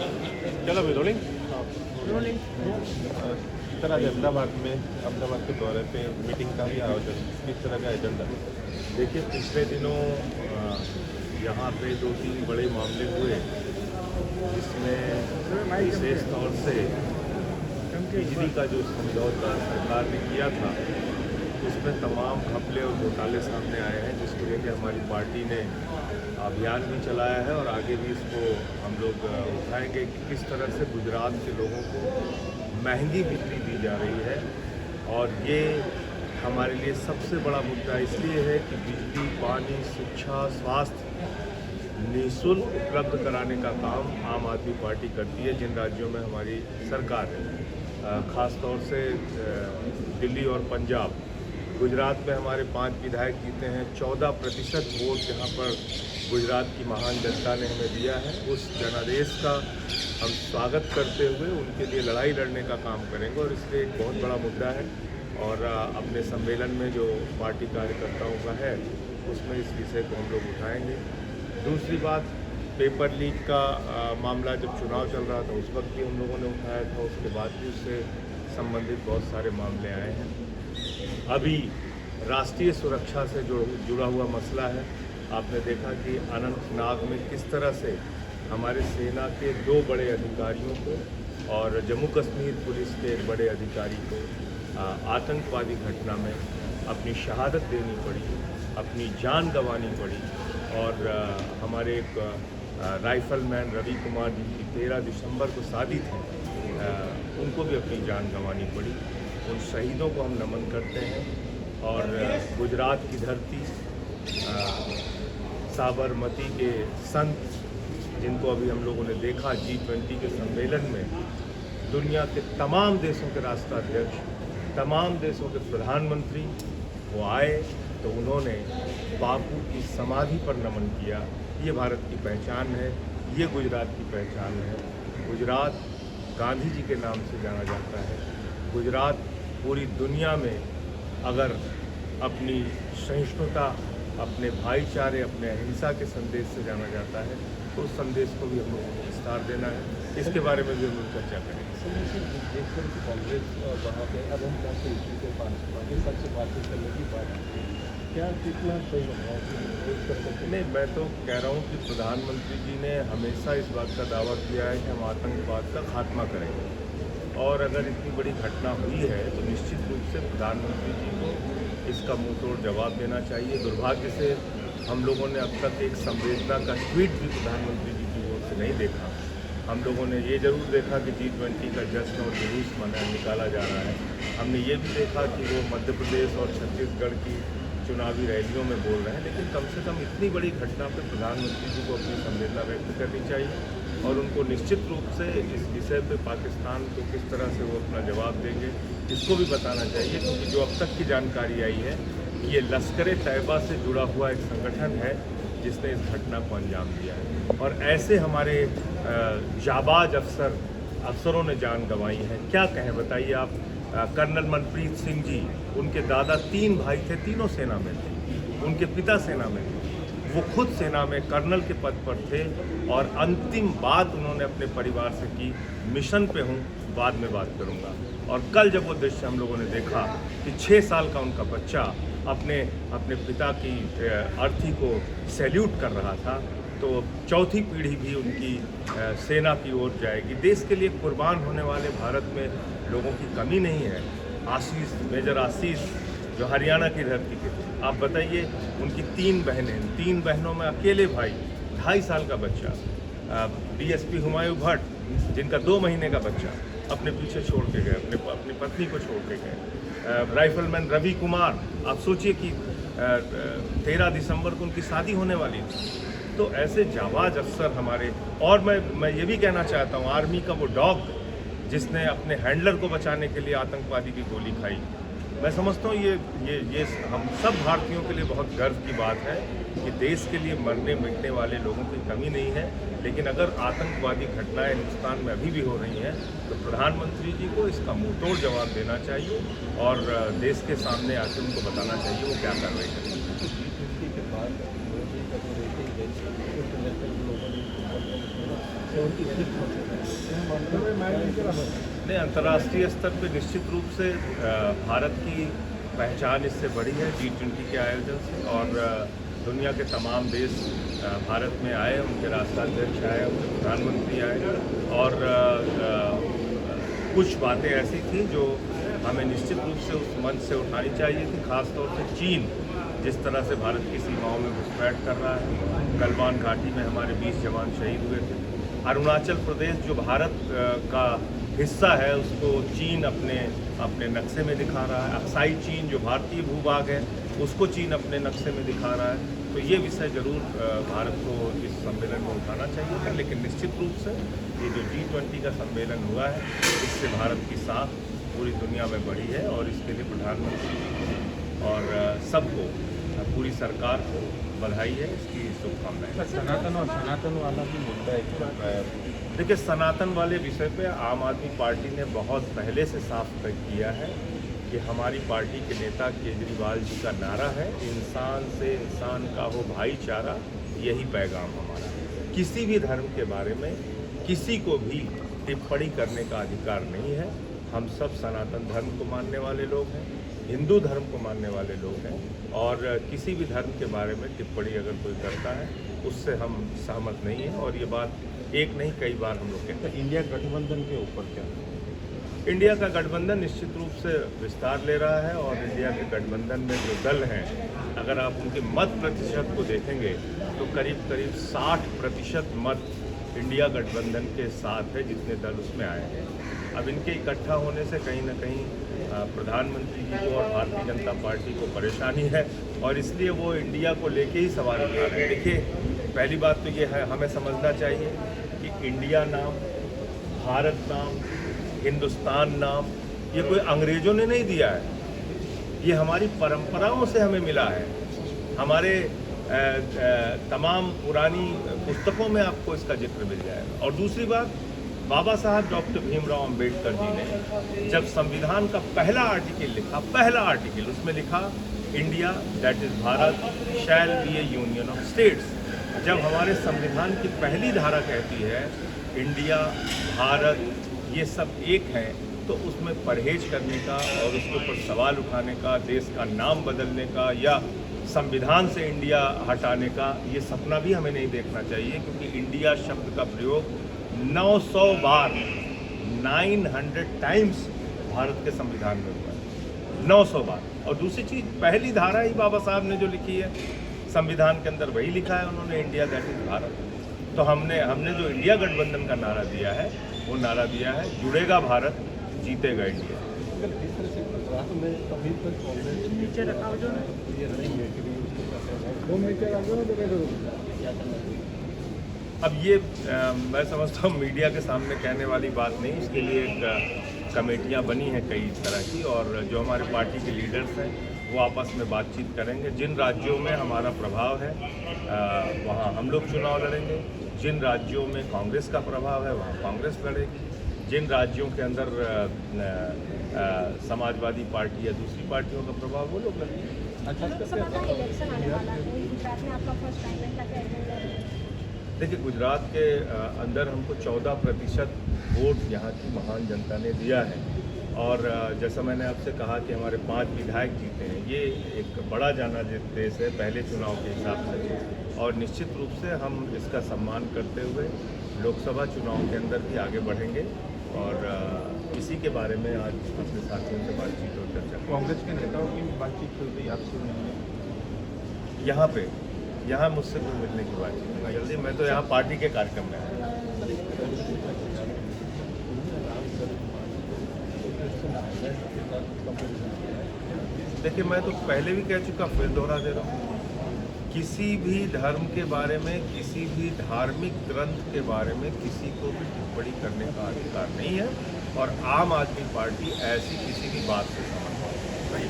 चलो भी rolling. Sir आज अहमदाबाद के दौरे पे मीटिंग का भी आयोजन, किस तरह का एजेंडा? देखिए, पिछले दिनों यहाँ पे 2-3 बड़े मामले हुए जिसमें विशेष तौर से बिजली का जो समझौता सरकार ने किया था उसमें तमाम घपले और घोटाले सामने आए हैं, जिसको लेकर हमारी पार्टी ने अभियान भी चलाया है और आगे भी इसको हम लोग उठाएंगे कि किस तरह से गुजरात के लोगों को महंगी बिजली दी जा रही है। और ये हमारे लिए सबसे बड़ा मुद्दा इसलिए है कि बिजली, पानी, शिक्षा, स्वास्थ्य निःशुल्क उपलब्ध कराने का काम आम आदमी पार्टी करती है जिन राज्यों में हमारी सरकार है, ख़ास तौर से दिल्ली और पंजाब। गुजरात में हमारे 5 विधायक जीते हैं। 14% वोट जहाँ पर गुजरात की महान जनता ने हमें दिया है, उस जनादेश का हम स्वागत करते हुए उनके लिए लड़ाई लड़ने का काम करेंगे और इसलिए एक बहुत बड़ा मुद्दा है। और अपने सम्मेलन में जो पार्टी कार्यकर्ताओं का है उसमें इस विषय को हम लोग उठाएंगे। दूसरी बात, पेपर लीक का मामला जब चुनाव चल रहा था उस वक्त भी हम लोगों ने उठाया था, उसके बाद भी उससे संबंधित बहुत सारे मामले आए हैं। अभी राष्ट्रीय सुरक्षा से जुड़ा हुआ मसला है। आपने देखा कि अनंतनाग में किस तरह से हमारे सेना के 2 बड़े अधिकारियों को और जम्मू कश्मीर पुलिस के एक बड़े अधिकारी को आतंकवादी घटना में अपनी शहादत देनी पड़ी, अपनी जान गंवानी पड़ी। और हमारे एक राइफलमैन रवि कुमार जिनकी 13 दिसंबर को शादी थी, उनको भी अपनी जान गंवानी पड़ी। उन शहीदों को हम नमन करते हैं। और गुजरात की धरती, साबरमती के संत जिनको अभी हम लोगों ने देखा G20 के सम्मेलन में, दुनिया के तमाम देशों के राष्ट्राध्यक्ष, तमाम देशों के प्रधानमंत्री वो आए तो उन्होंने बापू की समाधि पर नमन किया। ये भारत की पहचान है, ये गुजरात की पहचान है। गुजरात गांधी जी के नाम से जाना जाता है। गुजरात पूरी दुनिया में अगर अपनी सहिष्णुता, अपने भाईचारे, अपने अहिंसा के संदेश से जाना जाता है तो उस संदेश को भी हम लोगों को विस्तार देना है। इसके बारे में भी हम लोग चर्चा करेंगे। कांग्रेस वहाँ पे अब हम क्या इशू के पाकिस्तान से बातचीत करने की बात क्या कितना सही बताओ? नहीं, मैं तो कह रहा हूँ कि प्रधानमंत्री जी ने हमेशा इस बात का दावा किया है कि हम आतंकवाद का खात्मा करेंगे। और अगर इतनी बड़ी घटना हुई है तो निश्चित रूप से प्रधानमंत्री जी को इसका मुंहतोड़ जवाब देना चाहिए। दुर्भाग्य से हम लोगों ने अब तक एक संवेदना का ट्वीट भी प्रधानमंत्री जी की ओर से नहीं देखा। हम लोगों ने ये जरूर देखा कि G20 का जश्न और जुलूस निकाला जा रहा है। हमने ये भी देखा कि वो मध्य प्रदेश और छत्तीसगढ़ की चुनावी रैलियों में बोल रहे हैं, लेकिन कम से कम इतनी बड़ी घटना पर प्रधानमंत्री जी को अपनी संवेदना व्यक्त करनी चाहिए और उनको निश्चित रूप से इस विषय पे पाकिस्तान को किस तरह से वो अपना जवाब देंगे इसको भी बताना चाहिए। क्योंकि जो अब तक की जानकारी आई है कि ये लश्कर-ए-तैयबा से जुड़ा हुआ एक संगठन है जिसने इस घटना को अंजाम दिया है। और ऐसे हमारे जाबाज अफसरों ने जान गंवाई है। क्या कहें, बताइए आप। कर्नल मनप्रीत सिंह जी, उनके दादा 3 भाई थे, तीनों सेना में थे, उनके पिता सेना में थे, वो खुद सेना में कर्नल के पद पर थे और अंतिम बात उन्होंने अपने परिवार से की, मिशन पे हूँ, बाद में बात करूँगा। और कल जब वो दृश्य हम लोगों ने देखा कि 6 साल का उनका बच्चा अपने पिता की अर्थी को सैल्यूट कर रहा था, तो चौथी पीढ़ी भी उनकी सेना की ओर जाएगी। देश के लिए कुर्बान होने वाले भारत में लोगों की कमी नहीं है। मेजर आशीष जो हरियाणा की धरती के थे, आप बताइए, उनकी 3 बहनें, 3 बहनों में अकेले भाई, 2.5 साल का बच्चा, DSP हुमायूं भट्ट जिनका 2 महीने का बच्चा अपने पीछे छोड़ के गए, अपनी पत्नी को छोड़ के गए। राइफलमैन रवि कुमार, आप सोचिए कि 13 दिसंबर को उनकी शादी होने वाली थी। तो ऐसे जाबाज अफसर हमारे। और मैं ये भी कहना चाहता हूँ, आर्मी का वो डॉग जिसने अपने हैंडलर को बचाने के लिए आतंकवादी की गोली खाई, मैं समझता हूँ ये हम सब भारतीयों के लिए बहुत गर्व की बात है कि देश के लिए मरने मिटने वाले लोगों की कमी नहीं है। लेकिन अगर आतंकवादी घटनाएं हिंदुस्तान में अभी भी हो रही हैं तो प्रधानमंत्री जी को इसका मुंहतोड़ जवाब देना चाहिए और देश के सामने आकर उनको बताना चाहिए वो क्या कर रहे हैं। और कितने नहीं, अंतर्राष्ट्रीय स्तर पे निश्चित रूप से भारत की पहचान इससे बढ़ी है G20 के आयोजन से। और दुनिया के तमाम देश भारत में आए, उनके राष्ट्राध्यक्ष आए, उनके प्रधानमंत्री आए। और कुछ बातें ऐसी थी जो हमें निश्चित रूप से उस मंच से उठानी चाहिए थी। खासतौर से चीन जिस तरह से भारत की सीमाओं में घुसपैठ कर रहा है, गलवान घाटी में हमारे 20 जवान शहीद हुए थे। अरुणाचल प्रदेश जो भारत का हिस्सा है उसको चीन अपने नक्शे में दिखा रहा है। अक्साई चीन जो भारतीय भूभाग है उसको चीन अपने नक्शे में दिखा रहा है। तो ये विषय जरूर भारत को इस सम्मेलन में उठाना चाहिए था। लेकिन निश्चित रूप से ये जो G20 का सम्मेलन हुआ है इससे भारत की साख पूरी दुनिया में बढ़ी है। और इसके लिए प्रधानमंत्री जी और सबको, पूरी सरकार को बधाई है, इसकी शुभकामनाएं। सनातन वाला भी मुद्दा है। देखिए, सनातन वाले विषय पे आम आदमी पार्टी ने बहुत पहले से साफ तय किया है कि हमारी पार्टी के नेता केजरीवाल जी का नारा है, इंसान से इंसान का हो भाईचारा, यही पैगाम हमारा है। किसी भी धर्म के बारे में किसी को भी टिप्पणी करने का अधिकार नहीं है। हम सब सनातन धर्म को मानने वाले लोग हैं, हिंदू धर्म को मानने वाले लोग हैं। और किसी भी धर्म के बारे में टिप्पणी अगर कोई करता है उससे हम सहमत नहीं हैं। और ये बात एक नहीं कई बार हम लोग कहते हैं। इंडिया गठबंधन के ऊपर क्या? इंडिया का गठबंधन निश्चित रूप से विस्तार ले रहा है। और इंडिया के गठबंधन में जो दल हैं, अगर आप उनके मत प्रतिशत को देखेंगे तो करीब 60% मत इंडिया गठबंधन के साथ है, जितने दल उसमें आए हैं। अब इनके इकट्ठा होने से कहीं ना कहीं प्रधानमंत्री जी को और भारतीय जनता पार्टी को परेशानी है। और इसलिए वो इंडिया को लेके ही सवाल उठा रहे हैं। देखिए, पहली बात तो ये है, हमें समझना चाहिए कि इंडिया नाम, भारत नाम, हिंदुस्तान नाम ये कोई अंग्रेज़ों ने नहीं दिया है। ये हमारी परंपराओं से हमें मिला है। हमारे तमाम पुरानी पुस्तकों में आपको इसका जिक्र मिल जाएगा। और दूसरी बात, बाबा साहब डॉक्टर भीमराव अंबेडकर जी ने जब संविधान का पहला आर्टिकल लिखा, पहला आर्टिकल उसमें लिखा, India that is Bharat shall be A union of states. जब हमारे संविधान की पहली धारा कहती है इंडिया, भारत ये सब एक हैं, तो उसमें परहेज करने का और उसके ऊपर सवाल उठाने का, देश का नाम बदलने का या संविधान से इंडिया हटाने का, ये सपना भी हमें नहीं देखना चाहिए। क्योंकि इंडिया शब्द का प्रयोग 900 बार, 900 टाइम्स भारत के संविधान में हुआ है, 900 बार। और दूसरी चीज़, पहली धारा ही बाबा साहब ने जो लिखी है संविधान के अंदर, वही लिखा है उन्होंने, इंडिया दैट इज़ भारत। तो हमने जो इंडिया गठबंधन का नारा दिया है, वो नारा दिया है, जुड़ेगा भारत, जीतेगा इंडिया। में अभी तक कांग्रेस नीचे रखा हो जो ये नहीं है कि वो नीचे रखो ना, तो अब ये मैं समझता हूँ मीडिया के सामने कहने वाली बात नहीं। इसके लिए एक कमेटियाँ बनी हैं कई तरह की, और जो हमारे पार्टी के लीडर्स हैं वो आपस में बातचीत करेंगे। जिन राज्यों में हमारा प्रभाव है वहाँ हम लोग चुनाव लड़ेंगे, जिन राज्यों में कांग्रेस का प्रभाव है वहाँ कांग्रेस लड़ेगी, जिन राज्यों के अंदर समाजवादी पार्टी या दूसरी पार्टियों का प्रभाव वो लोग लड़ेंगे। देखिए, गुजरात के अंदर हमको 14% वोट यहाँ की महान जनता ने दिया है। और जैसा मैंने आपसे कहा कि हमारे 5 विधायक जीते हैं, ये एक बड़ा जाना देश है पहले चुनाव के हिसाब से। और निश्चित रूप से हम इसका सम्मान करते हुए लोकसभा चुनाव के अंदर भी आगे बढ़ेंगे। और इसी के बारे में आज अपने साथियों से बातचीत और चर्चा। कांग्रेस के नेताओं की बातचीत चल रही आपसे? यहाँ मुझसे कोई मिलने की बातचीत नहीं जल्दी। मैं तो यहाँ पार्टी के कार्यक्रम में आया। देखिए, मैं तो पहले भी कह चुका, फिर दोहरा दे रहा हूँ, किसी भी धर्म के बारे में, किसी भी धार्मिक ग्रंथ के बारे में किसी को भी टिप्पणी करने का अधिकार नहीं है। और आम आदमी पार्टी ऐसी किसी भी बात से समझ नहीं।